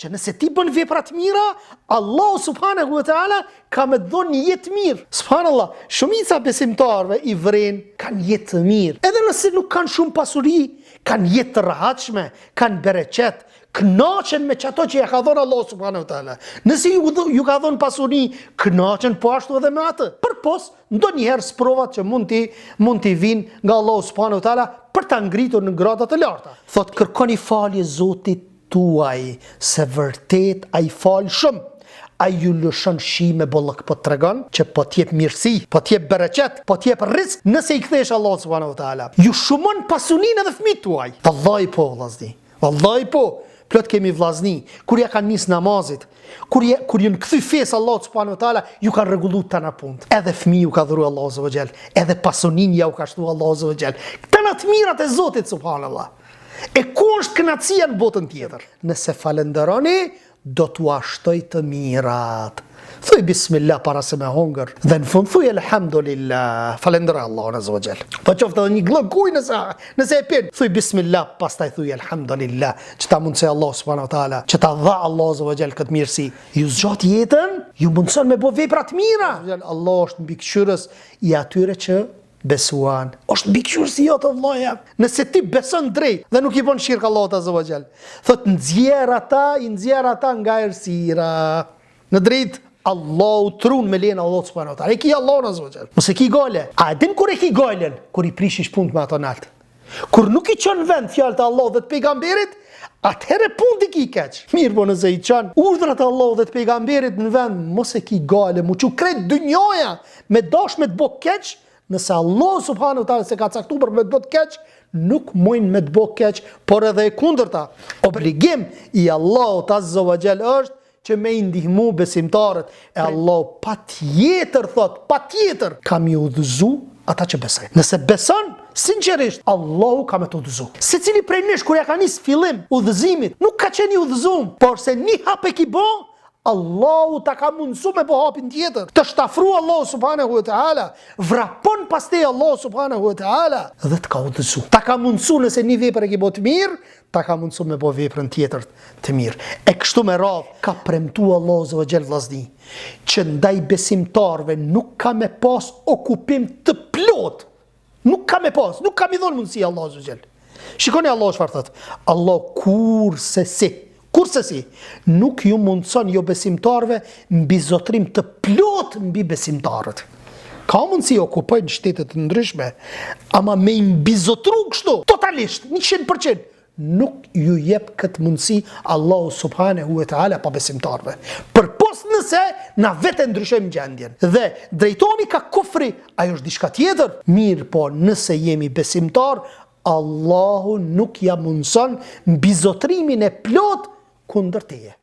që nëse ti bën vepra të mira, Allahu subhanahu wa taala ka më dhënë një jetë mirë. Subhanallah, shumica besimtarëve i vren kanë jetë të mirë. Edhe nëse nuk kanë shumë pasuri, kanë jetë të rehatshme, kanë bereqet, kënaqen me çato që ja ka dhënë Allahu subhanahu wa taala. Nëse ju ka dhënë pasuri, kënaqen po ashtu edhe me atë. Përpos ndonjëherë sprovat që mund t'i vinë nga Allahu subhanahu wa taala për ta ngritur në grada të larta. Thot kërkoni falje Zotit tuaj, se vërtet ai fal shumë. Ai ju lëshon shi me bollëk, po tregon që po t'jep mirësi, po t'jep bereqet, po t'jep rrezik nëse i kthesh Allahu subhanahu wa taala. Ju shumon pasuninë edhe fëmijët tuaj. Vallahi po vllazni. Vallahi po. Plot kemi vllazni, kur ja kanë nis namazit, kur ju kthy fesë Allahu subhanahu wa taala, ju kanë rregulluar tana punë. Edhe fëmijë ju ka dhuruar Allahu azza wa jall, edhe pasuninë ja u ka shtuar Allahu azza wa jall. Këto të mirat e Zotit subhanallah. E ku është kënaqësia në botën tjetër? Nëse falenderoni, do t'u ashtoj të mirat. Thuj bismillah para se me hongër, dhe në fund thuj elhamdulillah, falenderoj Allahun azza wa jall. Po qoftë edhe një glëg ujë nëse e pin, thuj bismillah, pastaj thuj elhamdulillah, që ta mundësoj Allah subhanahu wa taala, që ta dha Allah azza wa jall këtë mirësi. Ju zgjat jetën, ju mundson me bë vepra të mira. Allah është mbikëqyrës i atyre që besuan. Është mbikëqyrës i jotë vllaja. Nëse ti beson drejt dhe nuk i bën shirk Allahut azza wa jall, thot nxjerr ata nga errësira. Në drejt Allahu trun me lejen Allahu subhanahu wa taala. E ki Allahu azza wa jall. Mos e ki gale. A din kur e ki galen? Kur i prishish punë me ato nalt. Kur nuk i çon vend fjalët e Allahut dhe të pejgamberit, atëherë punë i keq. Mirë, po nëse i çon urdhrat e Allahut dhe të pejgamberit në vend, mos e ki gale, mu çu kret dynjoja me dashme të bë keq. Nëse Allah subhanahu wa taala se ka caktuar me të bëj keq, nuk mujnë me të bëj keq, por edhe e kundërta. Obligim i Allahut azza wa jall është që me i ndihmu besimtarët. E Allah patjetër thot, patjetër kam i udhëzu ata që besojnë. Nëse beson, sinqerisht, Allahu ka me të udhëzu. Secili prej nesh kur ja ka nis fillim udhëzimit, nuk ka qenë i udhëzuar, por se një hap e ki bë, Allahu ta ka mundësu me po hapin tjetër. Të shtafru Allahu subhanahu wa ta'ala, vrapon pastaj Allahu subhanahu wa ta'ala dhe të ka udhëzu. Ta ka mundësu nëse një vepër e ki bo të mirë, ta ka mundësu me bo veprën tjetër të mirë. E kështu me radhë, ka premtu Allahu azza wa jall vllazni, që ndaj besimtarve nuk ka me pas okupim të plot. Nuk ka me pas, nuk ka mi dhonë mundësi Allahu azza wa jall. Shikoni Allahu çfarë thot. Allah Kursesi, nuk ju mundson jo besimtarve mbi zotrim të plot mbi besimtarët. Ka mundësi okupojnë shtetet të ndryshme, ama me mbizotru kështu, totalisht, 100%, nuk ju jep këtë mundësi Allahu subhanahu wa taala pa besimtarve. Përpos nëse na vetë ndryshojmë gjendjen dhe drejtohemi ka kufri, ajo është diçka tjetër. Mirë, po nëse jemi besimtar, Allahu nuk ja mundson mbizotrimin e plot kundër teje.